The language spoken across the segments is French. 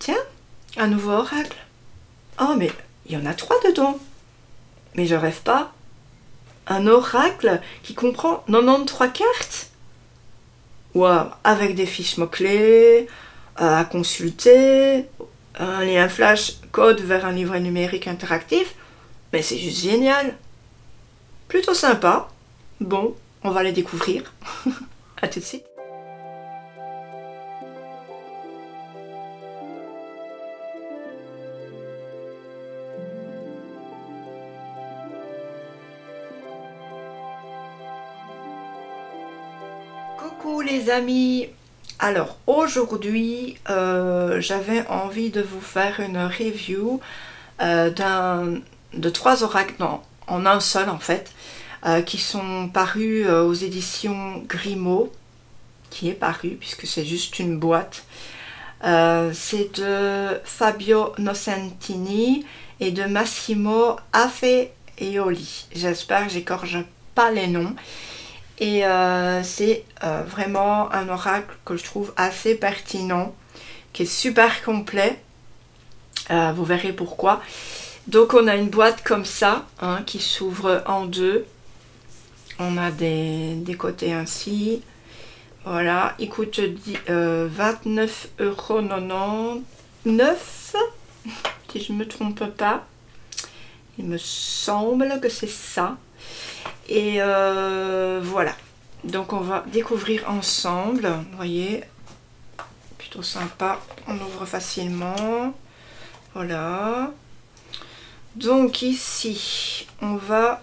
Tiens, un nouveau oracle. Oh, mais il y en a 3 dedans. Mais je rêve pas. Un oracle qui comprend 93 cartes. Waouh, avec des fiches mots-clés à consulter, un lien flash code vers un livret numérique interactif. Mais c'est juste génial. Plutôt sympa. Bon, on va les découvrir. À tout de suite. Coucou les amis. Alors aujourd'hui j'avais envie de vous faire une review de 3 oracles en un seul en fait, qui sont parus aux éditions Grimaud, qui est paru puisque c'est juste une boîte. C'est de Fabio Nocentini et de Massimo Affeoli. J'espère que j'écorche pas les noms. Et c'est vraiment un oracle que je trouve assez pertinent, qui est super complet. Vous verrez pourquoi. Donc on a une boîte comme ça, hein, qui s'ouvre en 2. On a des côtés ainsi. Voilà, il coûte 29,99 €, si je ne me trompe pas. Il me semble que c'est ça. Et voilà, donc on va découvrir ensemble. Vous voyez, plutôt sympa, on ouvre facilement. Voilà, donc ici on va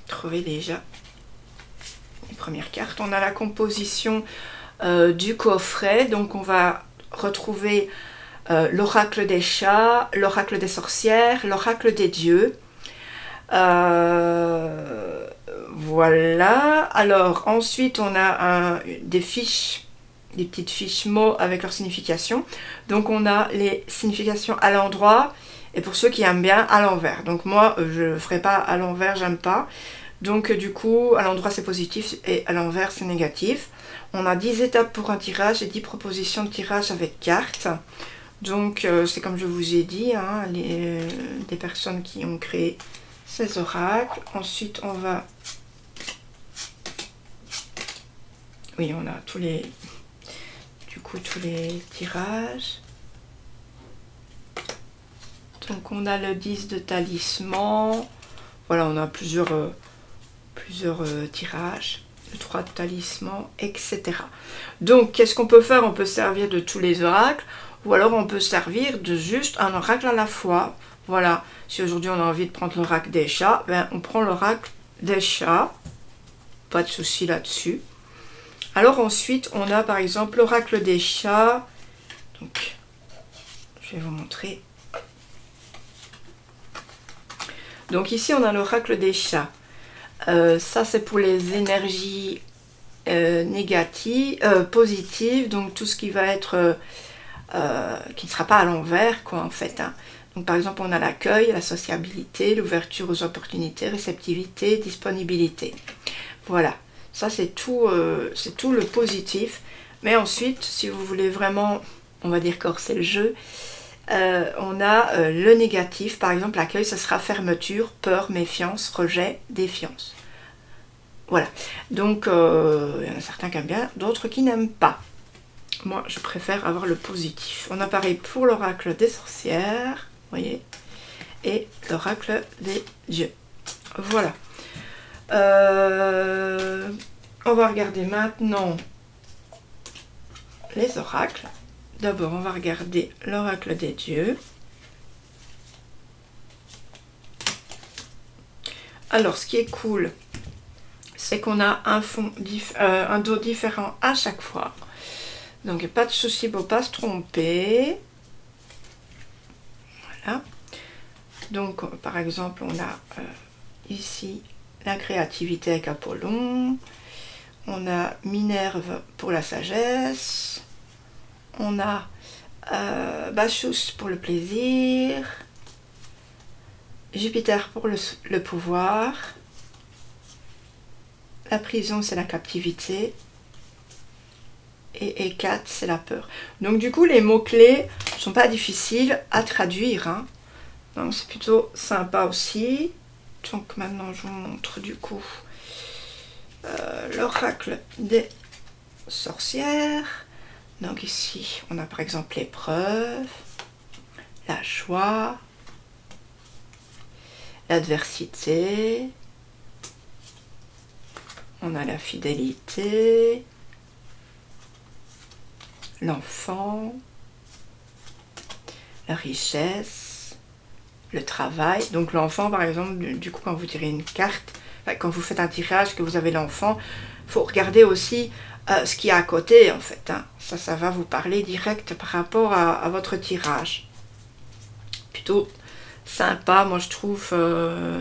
trouver déjà les premières cartes. On a la composition du coffret, donc on va retrouver l'oracle des chats, l'oracle des sorcières, l'oracle des dieux. Voilà. Alors ensuite on a des fiches, des petites fiches mots avec leur signification. Donc on a les significations à l'endroit et pour ceux qui aiment bien à l'envers. Donc moi je ne ferai pas à l'envers, j'aime pas. Donc du coup à l'endroit c'est positif et à l'envers c'est négatif. On a 10 étapes pour un tirage et 10 propositions de tirage avec cartes. Donc c'est comme je vous ai dit, hein, des personnes qui ont créé ces oracles. Ensuite on va... Oui, on a tous les tirages. Donc on a le 10 de talisman. Voilà, on a plusieurs tirages. Le 3 de talisman, etc. Donc qu'est-ce qu'on peut faire? On peut servir de tous les oracles. Ou alors on peut servir de juste un oracle à la fois. Voilà, si aujourd'hui on a envie de prendre l'oracle des chats, ben on prend l'oracle des chats. Pas de souci là-dessus. Alors ensuite on a par exemple l'oracle des chats. Donc je vais vous montrer. Donc ici on a l'oracle des chats. Ça c'est pour les énergies négatives, positives. Donc tout ce qui va être... qui ne sera pas à l'envers quoi en fait, hein. Donc par exemple on a l'accueil, la sociabilité, l'ouverture aux opportunités, réceptivité, disponibilité. Voilà, ça c'est tout le positif. Mais ensuite si vous voulez vraiment, on va dire corser le jeu, on a le négatif. Par exemple l'accueil ça sera fermeture, peur, méfiance, rejet, défiance. Voilà, donc il y en a certains qui aiment bien, d'autres qui n'aiment pas. Moi, je préfère avoir le positif. On a pareil pour l'oracle des sorcières, vous voyez, et l'oracle des dieux. Voilà. On va regarder maintenant les oracles. D'abord, on va regarder l'oracle des dieux. Alors, ce qui est cool, c'est qu'on a un dos différent à chaque fois. Donc pas de souci pour pas se tromper. Voilà. Donc par exemple on a ici la créativité avec Apollon. On a Minerve pour la sagesse. On a Bacchus pour le plaisir. Jupiter pour le pouvoir. La prison c'est la captivité. et 4, c'est la peur. Donc du coup, les mots-clés ne sont pas difficiles à traduire, hein. Donc c'est plutôt sympa aussi. Donc maintenant, je vous montre du coup l'oracle des sorcières. Donc ici, on a par exemple l'épreuve, la joie, l'adversité, on a la fidélité, l'enfant, la richesse, le travail. Donc l'enfant, par exemple, du coup, quand vous tirez une carte, enfin, quand vous faites un tirage, que vous avez l'enfant, il faut regarder aussi ce qu'il y a à côté, en fait. Hein. Ça va vous parler direct par rapport à votre tirage. Plutôt sympa, moi je trouve.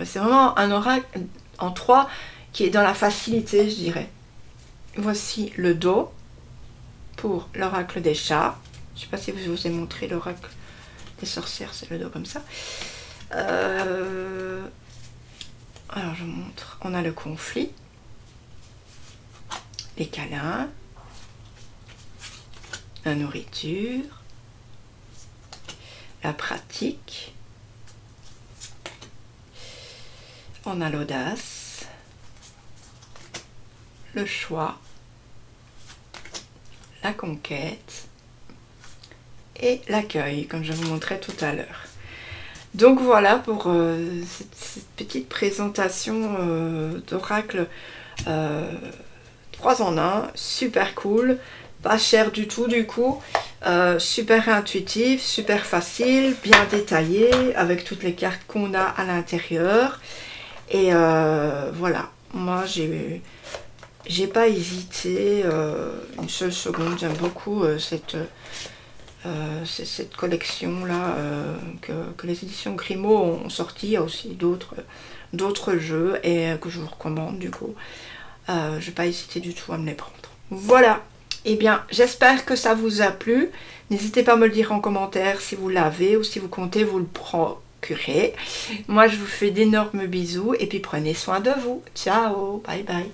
C'est vraiment un oracle en 3 qui est dans la facilité, je dirais. Voici le dos pour l'oracle des chats. Je ne sais pas si je vous ai montré l'oracle des sorcières, c'est le dos comme ça. Alors je vous montre. On a le conflit, les câlins, la nourriture, la pratique, on a l'audace, le choix, la conquête et l'accueil, comme je vous montrais tout à l'heure. Donc voilà pour cette petite présentation d'oracle 3 en 1, super cool, pas cher du tout du coup, super intuitif, super facile, bien détaillé, avec toutes les cartes qu'on a à l'intérieur. Et voilà, moi j'ai pas hésité une seule seconde, j'aime beaucoup cette collection là que les éditions Grimaud ont sorti. Il y a aussi d'autres jeux et que je vous recommande du coup. Je n'ai pas hésité du tout à me les prendre. Voilà, et bien j'espère que ça vous a plu. N'hésitez pas à me le dire en commentaire si vous l'avez ou si vous comptez vous le procurer. Moi je vous fais d'énormes bisous et puis prenez soin de vous. Ciao, bye bye.